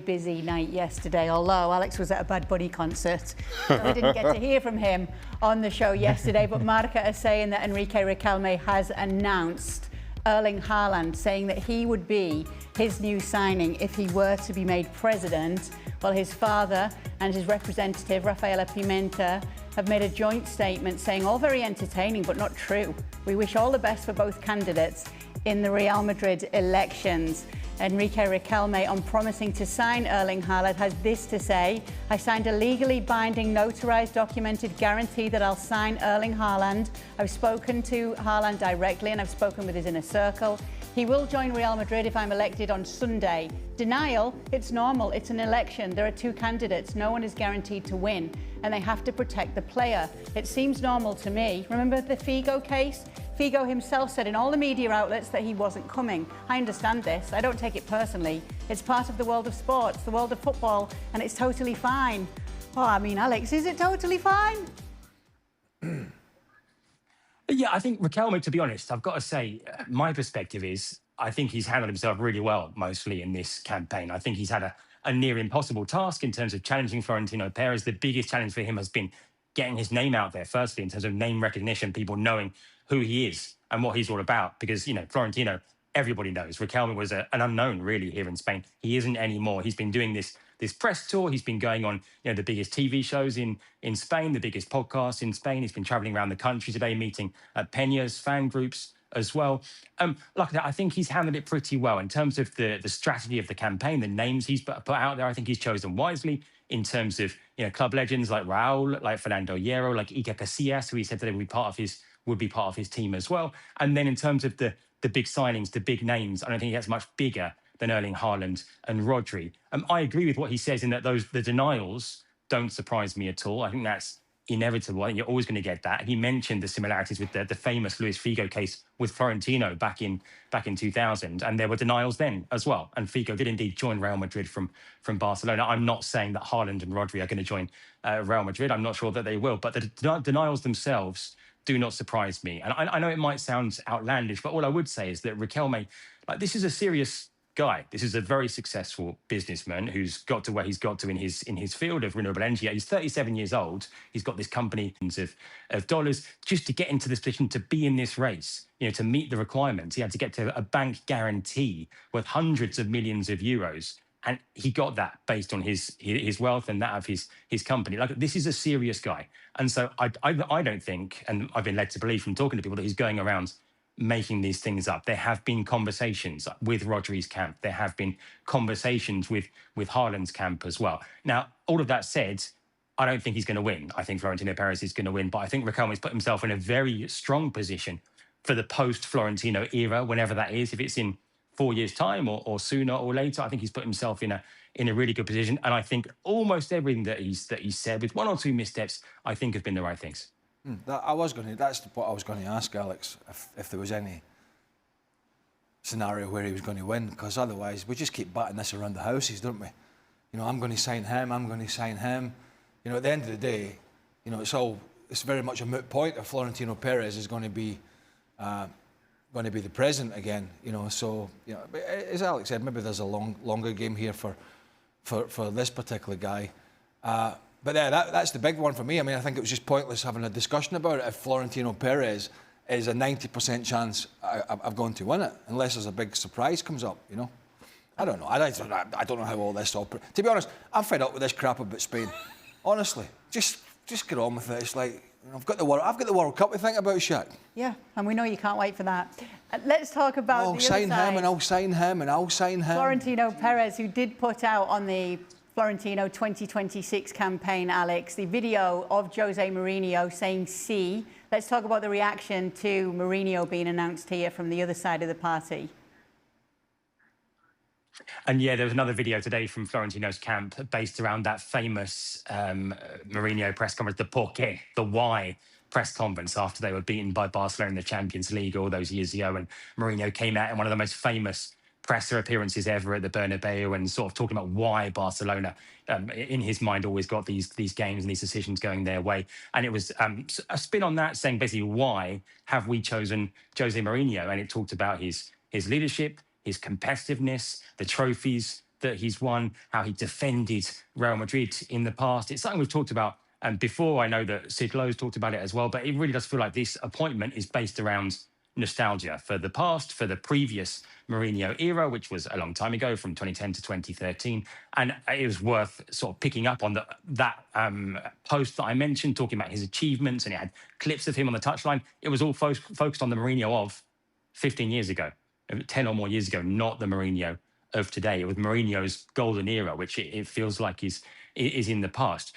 busy night yesterday, although Alex was at a Bad Bunny concert, so we didn't get to hear from him on the show yesterday. But Marca is saying that Enrique Riquelme has announced Erling Haaland, saying that he would be his new signing if he were to be made president. Well, his father and his representative, Rafaela Pimenta, have made a joint statement saying, all very entertaining, but not true. We wish all the best for both candidates in the Real Madrid elections. Enrique Riquelme, on promising to sign Erling Haaland, has this to say: I signed a legally binding, notarized, documented guarantee that I'll sign Erling Haaland. I've spoken to Haaland directly and I've spoken with his inner circle. He will join Real Madrid if I'm elected on Sunday. Denial, it's normal, it's an election. There are two candidates, no one is guaranteed to win, and they have to protect the player. It seems normal to me. Remember the Figo case? Figo himself said in all the media outlets that he wasn't coming. I understand this, I don't take it personally. It's part of the world of sports, the world of football, and it's totally fine. Oh, I mean, Alex, is it totally fine? Yeah, I think Riquelme, to be honest, I've got to say, my perspective is I think he's handled himself really well, mostly in this campaign. I think he's had a near impossible task in terms of challenging Florentino Perez. The biggest challenge for him has been getting his name out there, firstly, in terms of name recognition, people knowing who he is and what he's all about. Because, you know, Florentino, everybody knows. Riquelme was an unknown, really, here in Spain. He isn't anymore. He's been doing this press tour. He's been going on, you know, the biggest TV shows in Spain, the biggest podcasts in Spain. He's been traveling around the country today, meeting Peña's fan groups as well. Like that, I think he's handled it pretty well in terms of the strategy of the campaign, the names he's put out there. I think he's chosen wisely in terms of, you know, club legends like Raul, like Fernando Hierro, like Iker Casillas, who he said that would be part of his team as well. And then in terms of the big signings, the big names, I don't think he gets much bigger than Erling Haaland and Rodri. I agree with what he says in that the denials don't surprise me at all. I think that's inevitable. I think you're always going to get that. He mentioned the similarities with the famous Luis Figo case with Florentino back in 2000, and there were denials then as well. And Figo did indeed join Real Madrid from Barcelona. I'm not saying that Haaland and Rodri are going to join Real Madrid. I'm not sure that they will, but the denials themselves do not surprise me. And I know it might sound outlandish, but all I would say is that Riquelme, like, this is a serious guy. This is a very successful businessman who's got to where he's got to in his field of renewable energy. He's 37 years old. He's got this company of dollars just to get into this position, to be in this race, you know, to meet the requirements. He had to get to a bank guarantee worth hundreds of millions of euros. And he got that based on his wealth and that of his company. Like, this is a serious guy. And so I don't think, and I've been led to believe from talking to people, that he's going around making these things up. There have been conversations with Rodri's camp. There have been conversations with Haaland's camp as well. Now, all of that said, I don't think he's going to win. I think Florentino Perez is going to win, but I think Riquelme's put himself in a very strong position for the post-Florentino era, whenever that is. If it's in 4 years' time or sooner or later, I think he's put himself in a really good position. And I think almost everything that he's said, with one or two missteps, I think have been the right things. That's what I was going to ask Alex, if there was any scenario where he was going to win, because otherwise we just keep batting this around the houses, don't we? You know, I'm going to sign him, I'm going to sign him. You know, at the end of the day, you know, it's very much a moot point if Florentino Perez is going to be the president again. You know, so, you know, as Alex said, maybe there's a longer game here for this particular guy. But yeah, that's the big one for me. I mean, I think it was just pointless having a discussion about it if Florentino Perez is a 90% chance of going to win it, unless there's a big surprise comes up, you know. I don't know. I don't know how all this operates. To be honest, I'm fed up with this crap about Spain. Honestly, just get on with it. It's like, you know, I've got the World Cup to think about, shit. Yeah, and we know you can't wait for that. Let's talk about I'll sign him, and I'll sign him, and I'll sign him. Florentino Perez, who did put out on the Florentino 2026 campaign, Alex, the video of Jose Mourinho saying "sí." Let's talk about the reaction to Mourinho being announced here from the other side of the party. And yeah, there was another video today from Florentino's camp based around that famous Mourinho press conference, the porqué, the why press conference after they were beaten by Barcelona in the Champions League all those years ago. And Mourinho came out in one of the most famous presser appearances ever at the Bernabeu and sort of talking about why Barcelona, in his mind, always got these games and these decisions going their way. And it was a spin on that, saying basically, why have we chosen Jose Mourinho? And it talked about his leadership, his competitiveness, the trophies, that he's won, how he defended Real Madrid in the past. It's something we've talked about before. I know that Sid Lowe's talked about it as well, but it really does feel like this appointment is based around nostalgia for the past, for the previous Mourinho era, which was a long time ago, from 2010 to 2013. And it was worth sort of picking up on that post that I mentioned, talking about his achievements, and it had clips of him on the touchline. It was all focused on the Mourinho of 15 years ago, 10 or more years ago, not the Mourinho of today. It was Mourinho's golden era, which it feels like is in the past.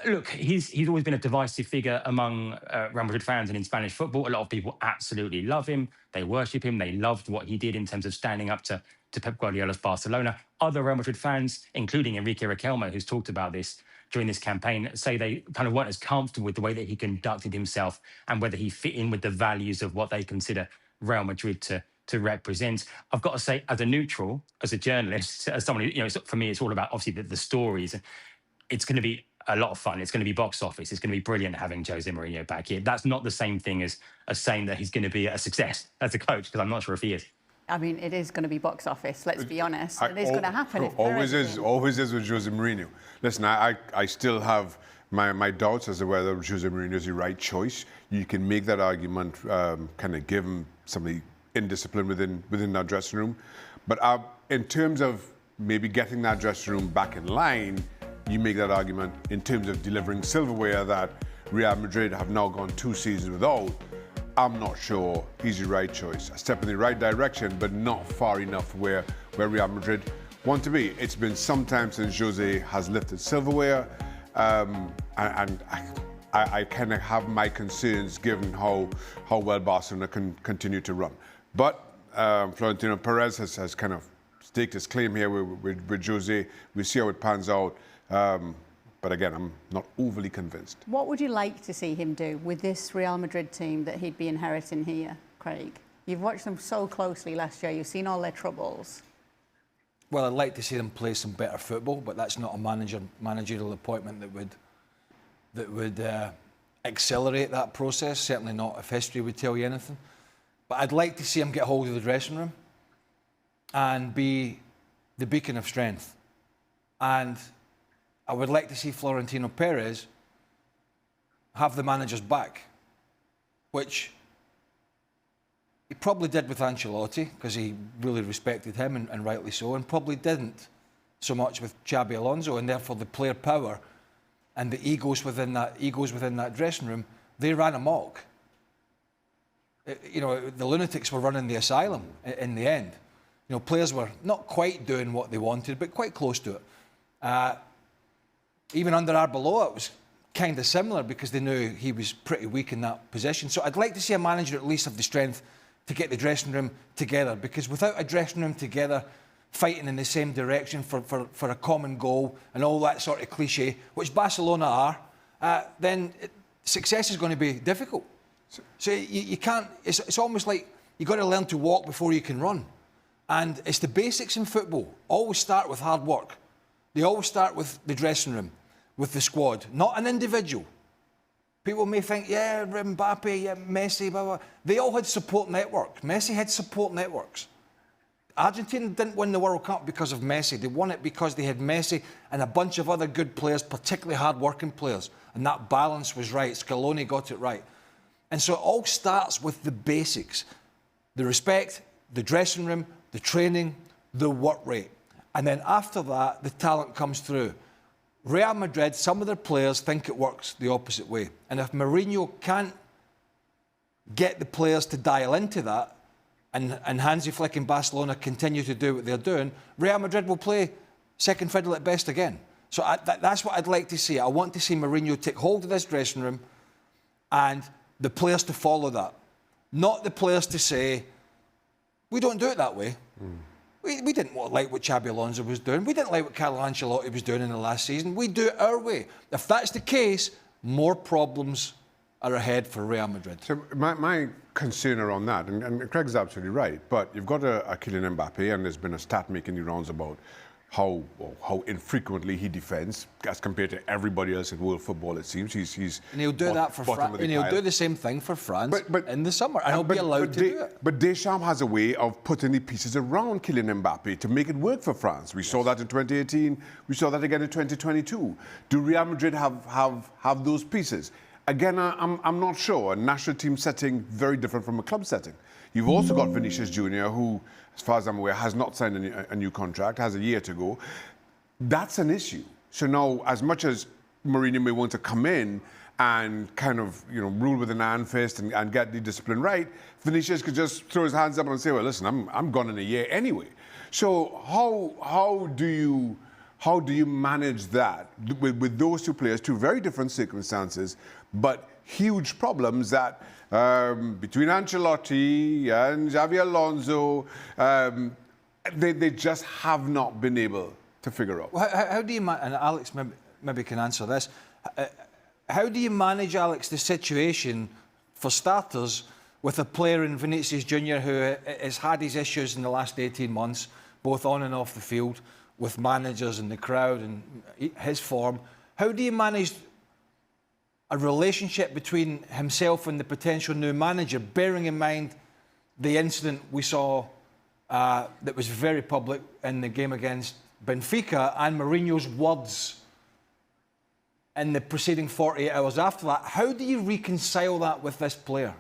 Look, he's always been a divisive figure among Real Madrid fans and in Spanish football. A lot of people absolutely love him. They worship him. They loved what he did in terms of standing up to Pep Guardiola's Barcelona. Other Real Madrid fans, including Enrique Riquelme, who's talked about this during this campaign, say they kind of weren't as comfortable with the way that he conducted himself and whether he fit in with the values of what they consider Real Madrid to represent. I've got to say, as a neutral, as a journalist, as someone who, for me, it's all about obviously the stories. It's going to be a lot of fun. It's going to be box office. It's going to be brilliant having Jose Mourinho back here. That's not the same thing as saying that he's going to be a success as a coach, because I'm not sure if he is. I mean, it is going to be box office, let's be honest. It is going to happen. Always is with Jose Mourinho. Listen, I still have my doubts as to whether Jose Mourinho is the right choice. You can make that argument, kind of give him somebody indiscipline within that dressing room. But in terms of maybe getting that dressing room back in line, you make that argument in terms of delivering silverware that Real Madrid have now gone 2 seasons without. I'm not sure he's the right choice. A step in the right direction, but not far enough where Real Madrid want to be. It's been some time since Jose has lifted silverware, and I kind of have my concerns given how well Barcelona can continue to run. But Florentino Perez has kind of staked his claim here with Jose. We see how it pans out. But again, I'm not overly convinced. What would you like to see him do with this Real Madrid team that he'd be inheriting here, Craig? You've watched them so closely last year. You've seen all their troubles. Well, I'd like to see them play some better football, but that's not a managerial appointment that would accelerate that process. Certainly not if history would tell you anything. But I'd like to see him get hold of the dressing room and be the beacon of strength. And I would like to see Florentino Perez have the manager's back, which he probably did with Ancelotti because he really respected him, and rightly so, and probably didn't so much with Xabi Alonso, and therefore the player power and the egos within that dressing room, they ran amok. The lunatics were running the asylum in the end. Players were not quite doing what they wanted, but quite close to it. Even under Arbeloa, it was kind of similar because they knew he was pretty weak in that position. So I'd like to see a manager at least have the strength to get the dressing room together, because without a dressing room together, fighting in the same direction for a common goal and all that sort of cliche, which Barcelona are, then success is going to be difficult. So you can't, it's almost like you've got to learn to walk before you can run. And it's the basics in football. Always start with hard work. They always start with the dressing room, with the squad, not an individual. People may think, yeah, Mbappé, yeah, Messi, blah, blah. They all had support network. Messi had support networks. Argentina didn't win the World Cup because of Messi. They won it because they had Messi and a bunch of other good players, particularly hard-working players. And that balance was right. Scaloni got it right. And so it all starts with the basics. The respect, the dressing room, the training, the work rate. And then after that, the talent comes through. Real Madrid, some of their players think it works the opposite way. And if Mourinho can't get the players to dial into that, and Hansi Flick and Barcelona continue to do what they're doing, Real Madrid will play second fiddle at best again. So that's what I'd like to see. I want to see Mourinho take hold of this dressing room and the players to follow that. Not the players to say, we don't do it that way. We didn't like what Xabi Alonso was doing. We didn't like what Carlo Ancelotti was doing in the last season. We do it our way. If that's the case, more problems are ahead for Real Madrid. So my concern around that, and Craig's absolutely right, but you've got a Kylian Mbappé, and there's been a stat making the rounds about how infrequently he defends as compared to everybody else in world football. It seems he's and he'll do that for France, and he'll do the same thing for France in the summer, and he'll be allowed to do it. But Deschamps has a way of putting the pieces around Kylian Mbappé to make it work for France. We saw that in 2018. We saw that again in 2022. Do Real Madrid have those pieces? Again, I'm not sure. A national team setting very different from a club setting. You've also got Vinícius Jr., who, as far as I'm aware, has not signed a new contract, has a year to go. That's an issue. So now, as much as Mourinho may want to come in and kind of, rule with an iron fist and get the discipline right, Vinícius could just throw his hands up and say, well, listen, I'm gone in a year anyway. So how do you manage that with those two players, two very different circumstances, but huge problems that between Ancelotti and Xabi Alonso, they just have not been able to figure out. Well, how do you and Alex maybe can answer this? How do you manage, Alex, the situation, for starters, with a player in Vinícius Jr. who has had his issues in the last 18 months, both on and off the field, with managers and the crowd and his form? How do you manage a relationship between himself and the potential new manager, bearing in mind the incident we saw that was very public in the game against Benfica, and Mourinho's words in the preceding 48 hours after that? How do you reconcile that with this player?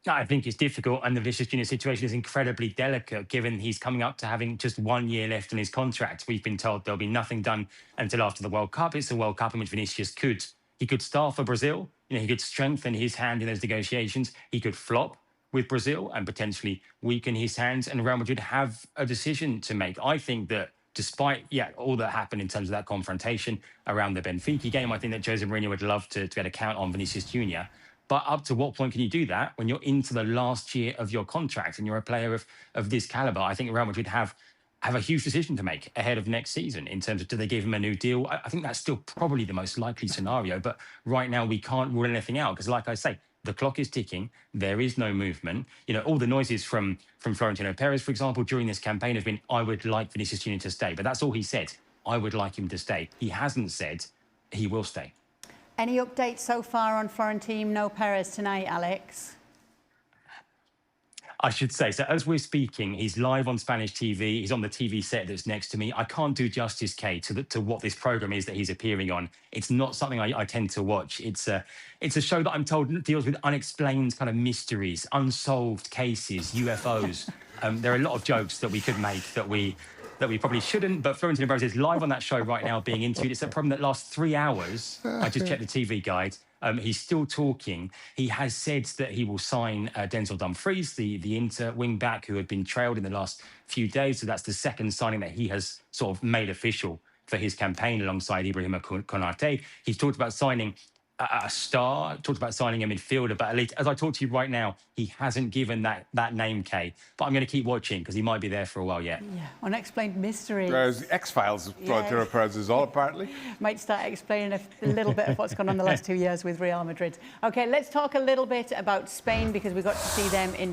I think it's difficult, and the Vinícius Junior situation is incredibly delicate, given he's coming up to having just 1 year left on his contract. We've been told there'll be nothing done until after the World Cup. It's a World Cup in which Vinícius could start for Brazil. He could strengthen his hand in those negotiations. He could flop with Brazil and potentially weaken his hands, and Real Madrid have a decision to make. I think that despite all that happened in terms of that confrontation around the Benfica game, I think that Jose Mourinho would love to get a count on Vinícius Junior. But up to what point can you do that when you're into the last year of your contract and you're a player of this caliber? I think Real Madrid have a huge decision to make ahead of next season in terms of, do they give him a new deal? I think that's still probably the most likely scenario. But right now we can't rule anything out because, like I say, the clock is ticking. There is no movement. All the noises from Florentino Perez, for example, during this campaign have been, I would like Vinícius Junior to stay. But that's all he said. I would like him to stay. He hasn't said he will stay. Any updates so far on Florentino Perez tonight, Alex? I should say, so as we're speaking, he's live on Spanish TV. He's on the TV set that's next to me. I can't do justice, Kay, to what this program is that he's appearing on. It's not something I tend to watch. It's a show that I'm told deals with unexplained kind of mysteries, unsolved cases, UFOs. There are a lot of jokes that we could make that we probably shouldn't, but Florentino Perez is live on that show right now being interviewed. It's a program that lasts 3 hours. I just checked the TV guide. He's still talking. He has said that he will sign Denzel Dumfries, the Inter wing-back who had been trailed in the last few days. So that's the second signing that he has sort of made official for his campaign alongside Ibrahima Konate. He's talked about signing a star, talked about signing a midfielder, but at least, as I talk to you right now, he hasn't given that name, Kay. But I'm going to keep watching because he might be there for a while yet. Yeah, unexplained mysteries. There's the X-Files, Florentino Perez is all, apparently. Might start explaining a little bit of what's gone on the last 2 years with Real Madrid. OK, let's talk a little bit about Spain because we got to see them in